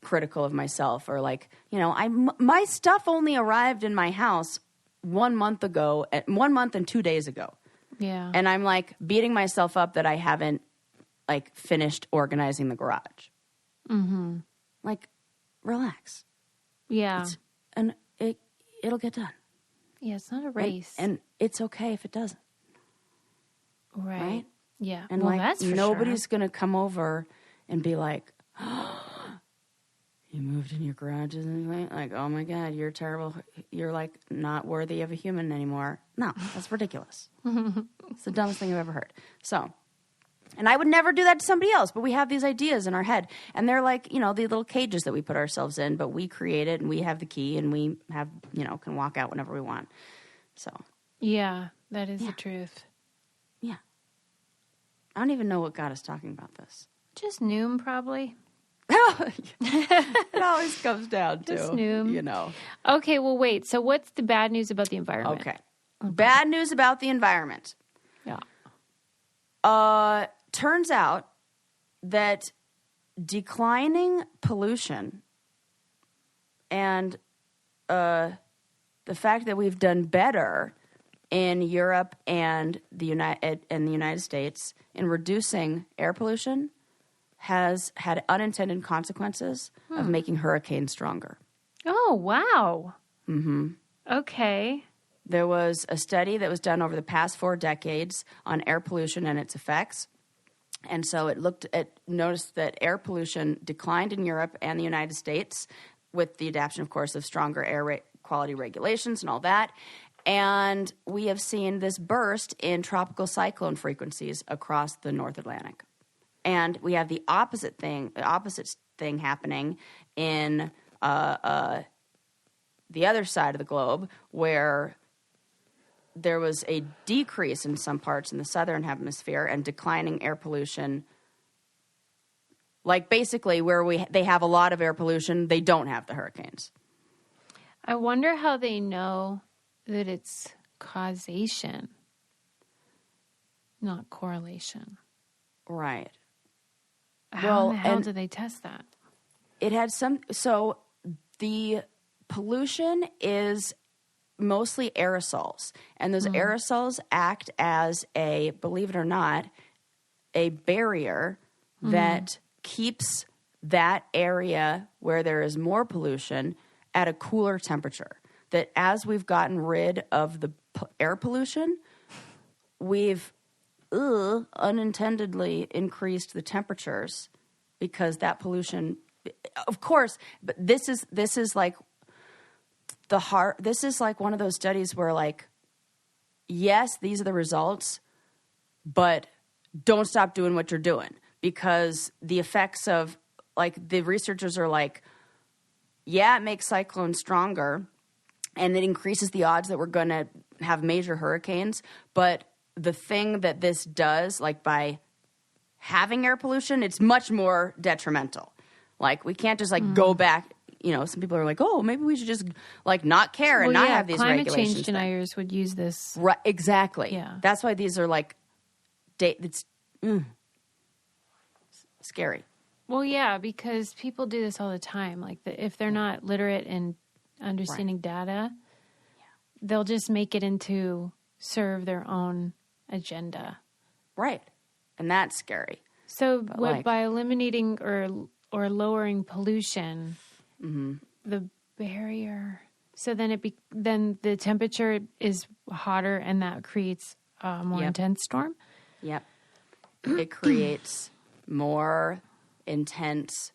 critical of myself, or like, my stuff only arrived in my house 1 month ago, 1 month and 2 days ago. Yeah. And I'm like beating myself up that I haven't like finished organizing the garage. Like, relax. Yeah. And it'll get done. Yeah, it's not a race. And it's okay if it doesn't. Right. Yeah. And well, like, that's for nobody's going to come over and be like, you moved in your garage, and like, oh my God, you're terrible. You're like not worthy of a human anymore. No, that's ridiculous. It's the dumbest thing I've ever heard. So, and I would never do that to somebody else, but we have these ideas in our head, and they're like, the little cages that we put ourselves in, but we create it, and we have the key, and we have, can walk out whenever we want. So. Yeah, that is the truth. Yeah. I don't even know what got us talking about this. Just Noom, probably. It always comes down to, Just Noom. Okay, well, wait. So what's the bad news about the environment? Okay. Bad news about the environment. Yeah. Turns out that declining pollution and the fact that we've done better in Europe and the United States in reducing air pollution has had unintended consequences of making hurricanes stronger. Oh, wow. Okay. There was a study that was done over the past 4 decades on air pollution and its effects. And so it noticed that air pollution declined in Europe and the United States with the adoption, of course, of stronger air quality regulations and all that. And we have seen this burst in tropical cyclone frequencies across the North Atlantic. And we have the opposite thing happening in the other side of the globe, where there was a decrease in some parts in the southern hemisphere and declining air pollution. Like basically where they have a lot of air pollution, they don't have the hurricanes. I wonder how they know that it's causation, not correlation. Right. How in the hell do they test that? It had so the pollution is mostly aerosols, and those aerosols act as believe it or not, a barrier that keeps that area where there is more pollution at a cooler temperature. That as we've gotten rid of the air pollution, we've unintendedly increased the temperatures because that pollution, of course, but this is like this is like one of those studies where like, yes, these are the results, but don't stop doing what you're doing, because the effects of, like, the researchers are like, yeah, it makes cyclones stronger and it increases the odds that we're going to have major hurricanes, but the thing that this does, like by having air pollution, it's much more detrimental. Like, we can't just like go back. Some people are like, oh, maybe we should just like not care and not have these regulations. Climate change deniers would use this. Right, exactly. Yeah. That's why these are like, it's scary. Well, yeah, because people do this all the time. Like, if they're not literate in understanding data, they'll just make it into serve their own agenda. Right. And that's scary. So by eliminating or lowering pollution, the barrier, so then then the temperature is hotter, and that creates a more intense storm? Yep. It creates more intense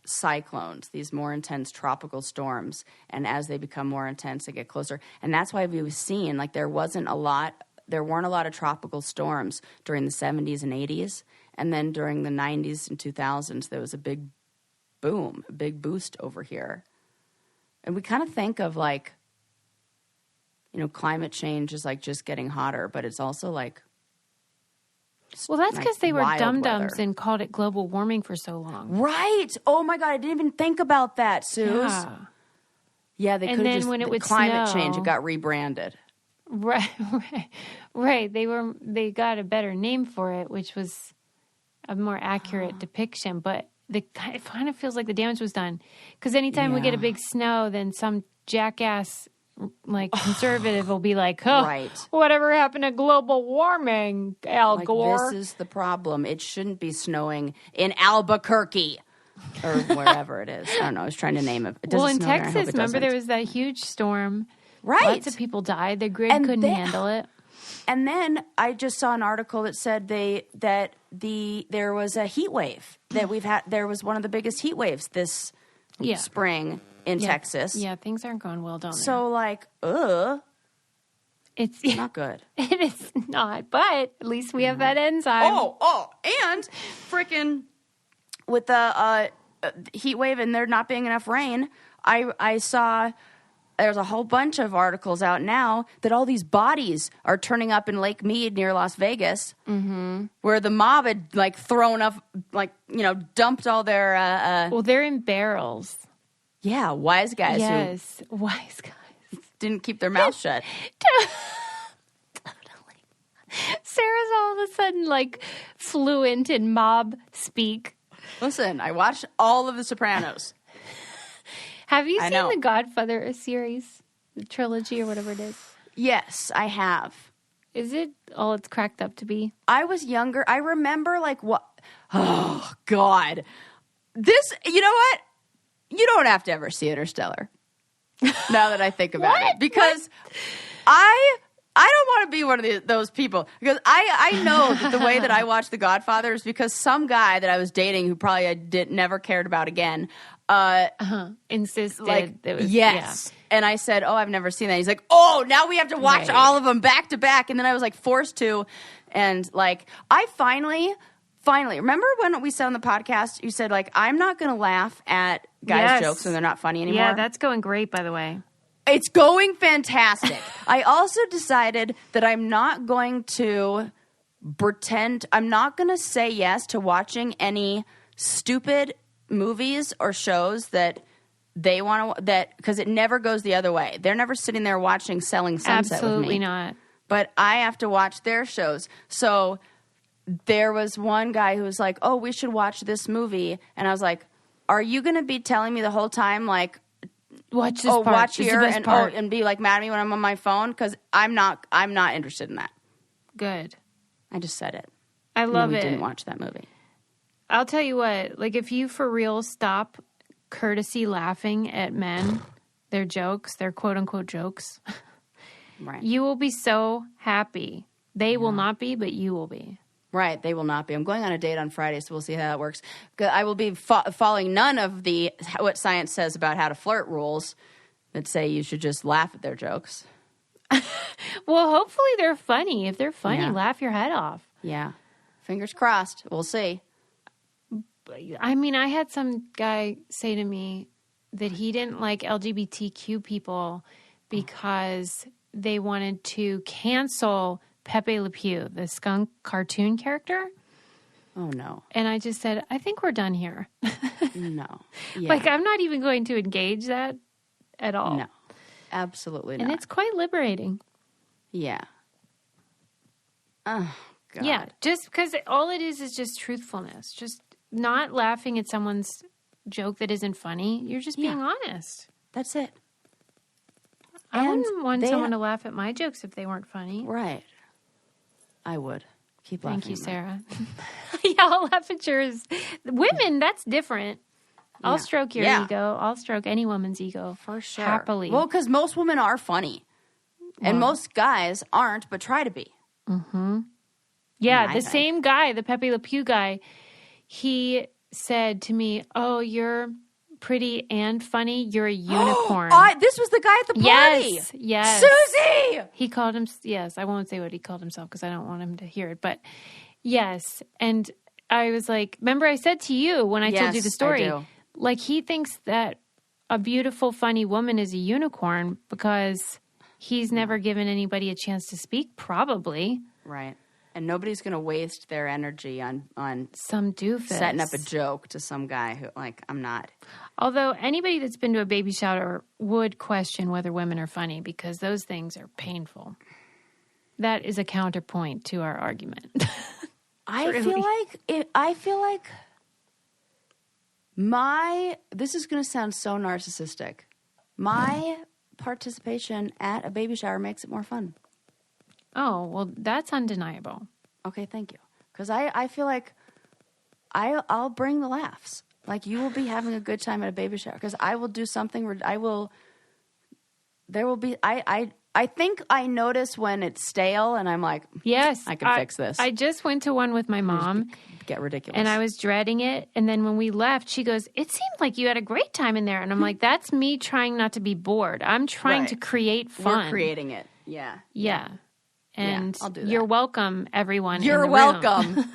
cyclones, these more intense tropical storms. And as they become more intense, they get closer. And that's why we've seen, like, there weren't a lot of tropical storms during the 70s and 80s. And then during the 90s and 2000s, there was a big boom, a big boost over here. And we kind of think of like, you know, climate change is like just getting hotter, but it's also like, well, that's because they were wild dum-dums weather. and called it global warming for so long. Right. Oh my God, I didn't even think about that, Suze. Yeah, they And could have then just when it would climate snow- change, it got rebranded. Right. They got a better name for it, which was a more accurate depiction. But it kind of feels like the damage was done. Because anytime we get a big snow, then some jackass like conservative will be like, oh, Right. whatever happened to global warming, Al Like, Gore? this is the problem. It shouldn't be snowing in Albuquerque or wherever it is. I don't know. I was trying to name it. It Well, doesn't in snow there. I hope Texas, it doesn't. remember there was that huge storm. Right. Lots of people died. The grid And couldn't then- handle it. And then I just saw an article that said there was a heat wave that we've had. There was one of the biggest heat waves this spring in Texas. Yeah, things aren't going well down there. So like, It's not good. It is not, but at least we have that enzyme. And freaking with the heat wave and there not being enough rain, I saw there's a whole bunch of articles out now that all these bodies are turning up in Lake Mead near Las Vegas, where the mob had like thrown up, like, you know, dumped all their Well, they're in barrels. wise guys Yes, wise guys. who didn't keep their mouth shut. Totally. Sarah's all of a sudden like fluent in mob speak. Listen, I watched all of The Sopranos. Have you I seen know. the Godfather series, the trilogy or whatever it is? Yes, I have. Is it all it's cracked up to be? I was younger. I remember like what? Oh God, this. You know what? You don't have to ever see Interstellar. Now that I think about it, because I don't want to be one of those people, because I know that the way that I watch The Godfather is because some guy that I was dating who probably I never cared about again. Insisted. Like, it was, yes. And I said, oh, I've never seen that. He's like, oh, now we have to watch Right. all of them back to back. And then I was like forced to. And like, I finally, remember when we said on the podcast, you said like, I'm not going to laugh at guys' Yes. jokes when they're not funny anymore. Yeah, that's going great, by the way. It's going fantastic. I also decided that I'm not going to pretend, I'm not going to say yes to watching any stupid movies or shows that they want to, that, because it never goes the other way. They're never sitting there watching Selling Sunset with me. Absolutely not. But I have to watch their shows. So there was one guy who was like, oh, we should watch this movie. And I was like, are you going to be telling me the whole time, like, Watch this part. watch This is here the best and part. and be like mad at me when I'm on my phone? Because I'm not interested in that. Good. I just said it. I And love then we it. didn't watch that movie. I'll tell you what, like if you for real stop courtesy laughing at men, their jokes, their quote unquote jokes, Right. you will be so happy. They will not be, but you will be. Right, they will not be. I'm going on a date on Friday, so we'll see how that works. 'Cause I will be following none of the what science says about how to flirt rules that say you should just laugh at their jokes. Well, hopefully they're funny. If they're funny, Yeah. laugh your head off. Yeah, fingers crossed. We'll see. I mean, I had some guy say to me that he didn't like LGBTQ people because they wanted to cancel Pepe Le Pew, the skunk cartoon character. Oh no, And I just said, I think we're done here. no, yeah. Like, I'm not even going to engage that at all. no, absolutely And not. it's quite liberating. Yeah. Oh God. Yeah, just because all it is just truthfulness. Just not laughing at someone's joke that isn't funny. You're just being honest. That's it. I And wouldn't want they- someone to laugh at my jokes if they weren't funny. Right. I would. Keep laughing. Thank you, at mine. Sarah. Yeah, I'll laugh at yours. Women, that's different. I'll Yeah. stroke your Yeah. ego. I'll stroke any woman's ego. For sure. Happily. Well, because most women are funny. And most guys aren't, but try to be. Yeah, I the think. same guy, the Pepe Le Pew guy, he said to me, oh, you're pretty and funny. You're a unicorn. This was the guy at the party. Yes, yes. Susie! He called him, yes, I won't say what he called himself because I don't want him to hear it, but yes. And I was like, remember I said to you when I told you the Yes, story, I do. like he thinks that a beautiful, funny woman is a unicorn because he's never given anybody a chance to speak, probably. Right. And nobody's going to waste their energy on Some doofus. setting up a joke to some guy who, like, I'm not. Although anybody that's been to a baby shower would question whether women are funny because those things are painful. That is a counterpoint to our argument. I feel like this is going to sound so narcissistic. My participation at a baby shower makes it more fun. Oh, well, that's undeniable. Okay, thank you. Because I feel like I'll bring the laughs. Like, you will be having a good time at a baby shower. Because I will do something where I think I notice when it's stale and I'm like, yes, I can fix this. I just went to one with my mom. Get ridiculous. And I was dreading it. And then when we left, she goes, it seemed like you had a great time in there. And I'm like, that's me trying not to be bored. I'm trying to create fun. We're creating it. Yeah. Yeah. And I'll do that. You're welcome, everyone. You're in the welcome. room.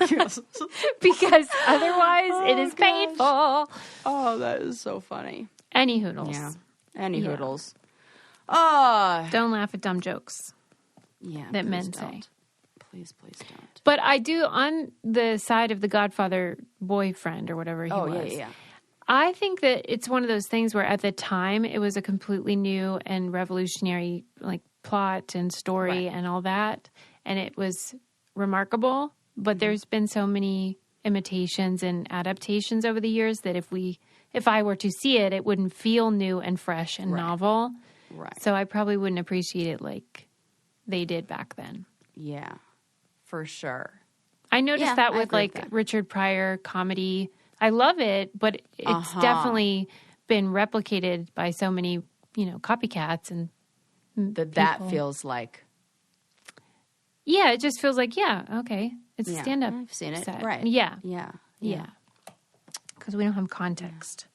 Because otherwise it is painful. Oh, that is so funny. Any hoodles. Yeah. Any hoodles. Oh. Don't laugh at dumb jokes that men say. Please don't. But I do, on the side of the Godfather boyfriend or whatever he was. Yeah. I think that it's one of those things where at the time it was a completely new and revolutionary like plot and story and all that. And it was remarkable. But there's been so many imitations and adaptations over the years that if I were to see it, it wouldn't feel new and fresh and novel. Right. So I probably wouldn't appreciate it like they did back then. Yeah, for sure. I noticed that with like that. Richard Pryor comedy. I love it, but it's definitely been replicated by so many, copycats and that feels like. Yeah, it just feels like, okay. It's a stand-up. I've seen it. set. Right. Yeah. Yeah. Because we don't have context.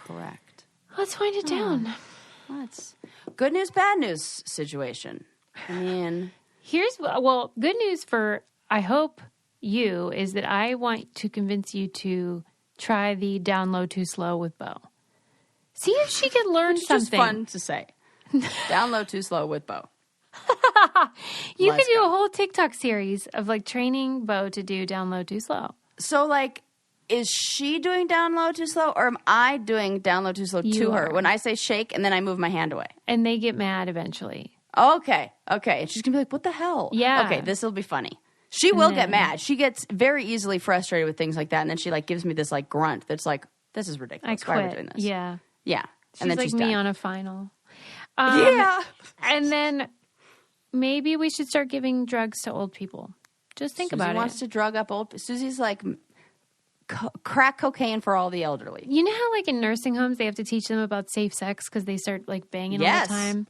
Correct. Let's wind it down. That's good news, bad news situation. I mean, good news for, I hope you, is that I want to convince you to try the down low too slow with Bo. See if she can learn it's something. just fun to say. Down low too slow with Bo. You could do a whole TikTok series of like training Bo to do down low too slow. So like, is she doing down low too slow, or am I doing down low too slow to her when I say shake and then I move my hand away? And they get mad eventually. Okay. And she's gonna be like, "What the hell?" Yeah. Okay, this will be funny. She will get mad. She gets very easily frustrated with things like that, and then she like gives me this like grunt that's like, "This is ridiculous. Why are we doing this?" Yeah. Yeah. She's And then like she's me done. on a final. Yeah. And then maybe we should start giving drugs to old people. Just think about it. Susie wants to drug up old. Susie's like crack cocaine for all the elderly. You know how like in nursing homes they have to teach them about safe sex because they start like banging all the time?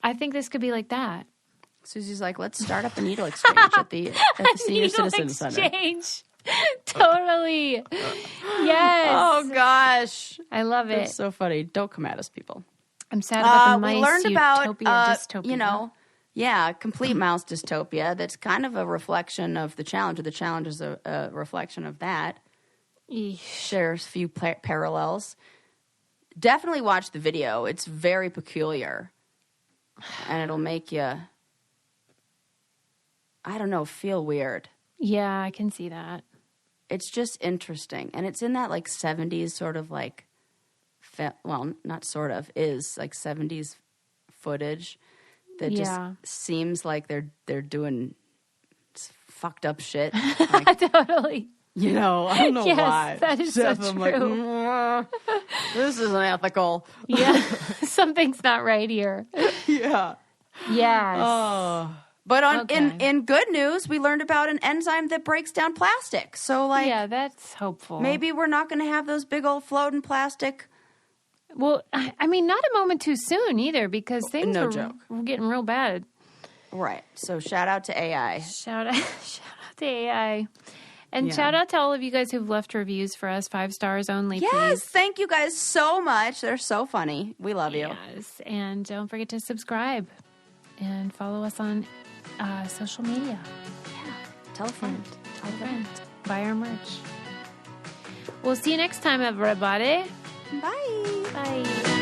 I think this could be like that. Susie's like, let's start up a needle exchange at the Senior Citizen Center. Exchange. Totally. Yes. Oh gosh, I love it. It's so funny. Don't come at us, people. I'm sad about the mice. We learned about dystopia. complete mouse dystopia. That's kind of a reflection of the challenge. Or the challenge is a reflection of that. Shares a few parallels. Definitely watch the video. It's very peculiar, and it'll make you, I don't know, feel weird. Yeah, I can see that. It's just interesting, and it's in that like 70s sort of like, not sort of, is like 70s footage that just seems like they're doing fucked up shit. Like, Totally. I don't know why. That is so true. Like, this isn't ethical. Yeah, something's not right here. Yeah. Yes. Oh. But in good news, we learned about an enzyme that breaks down plastic. So like, yeah, that's hopeful. Maybe we're not going to have those big old floating plastic. Well, I mean, not a moment too soon either, because things were getting real bad. Right. So shout out to AI. Shout out to AI. And shout out to all of you guys who've left reviews for us, 5 stars only, yes, please. Thank you guys so much. They're so funny. We love you. Yes, and don't forget to subscribe and follow us on social media. Yeah. Tell a friend. Tell a friend. buy our merch. We'll see you next time, everybody. Bye. Bye.